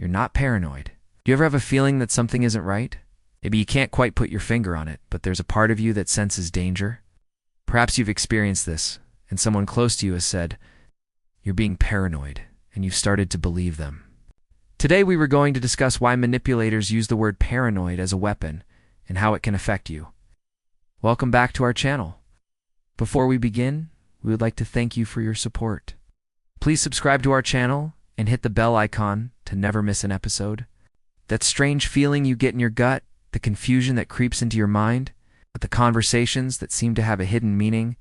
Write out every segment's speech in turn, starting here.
you're not paranoid. Do you ever have a feeling that something isn't right? Maybe you can't quite put your finger on it, but there's a part of you that senses danger. Perhaps you've experienced this, and someone close to you has said, "You're being paranoid," and you've started to believe them. Today we were going to discuss why manipulators use the word paranoid as a weapon and how it can affect you. Welcome back to our channel. Before we begin, we would like to thank you for your support. Please subscribe to our channel and hit the bell icon to never miss an episode. That strange feeling you get in your gut, the confusion that creeps into your mind, the conversations that seem to have a hidden meaning,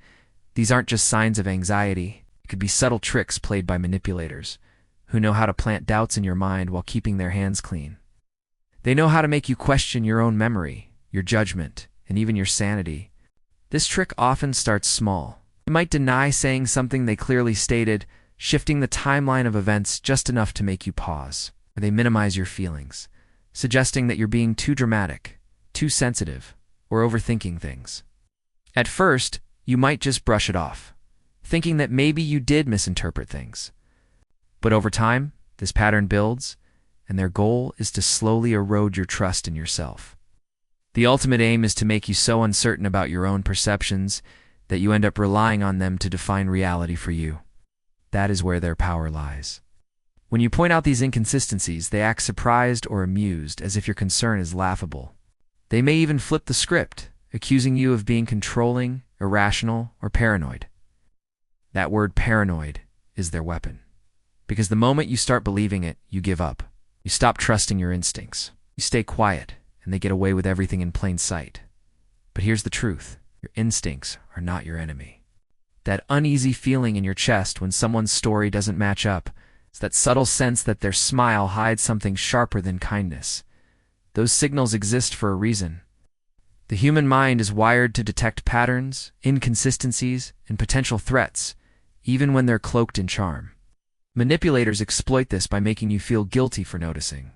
these aren't just signs of anxiety. It could be subtle tricks played by manipulators who know how to plant doubts in your mind while keeping their hands clean. They know how to make you question your own memory, your judgment, and even your sanity. This trick often starts small. You might deny saying something they clearly stated, shifting the timeline of events just enough to make you pause. Or they minimize your feelings, suggesting that you're being too dramatic, too sensitive, or overthinking things. At first, you might just brush it off, thinking that maybe you did misinterpret things. But over time, this pattern builds, and their goal is to slowly erode your trust in yourself. The ultimate aim is to make you so uncertain about your own perceptions that you end up relying on them to define reality for you. That is where their power lies. When you point out these inconsistencies, they act surprised or amused, as if your concern is laughable. They may even flip the script, accusing you of being controlling, irrational, or paranoid. That word paranoid is their weapon. Because the moment you start believing it, you give up. You stop trusting your instincts. You stay quiet, and they get away with everything in plain sight. But here's the truth. Your instincts are not your enemy. That uneasy feeling in your chest when someone's story doesn't match up, it's that subtle sense that their smile hides something sharper than kindness. Those signals exist for a reason. The human mind is wired to detect patterns, inconsistencies, and potential threats, even when they're cloaked in charm. Manipulators exploit this by making you feel guilty for noticing.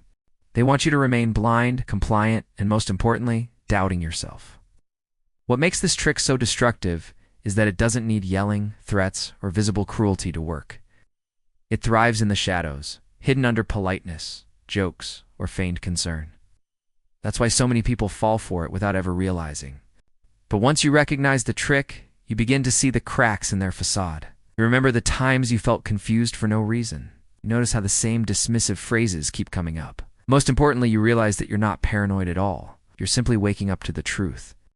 They want you to remain blind, compliant, and most importantly, doubting yourself. What makes this trick so destructive is that it doesn't need yelling, threats, or visible cruelty to work. It thrives in the shadows, hidden under politeness, jokes, or feigned concern. That's why so many people fall for it without ever realizing. But once you recognize the trick, you begin to see the cracks in their facade. You remember the times you felt confused for no reason. You notice how the same dismissive phrases keep coming up. Most importantly, you realize that you're not paranoid at all. You're simply waking up to the truth.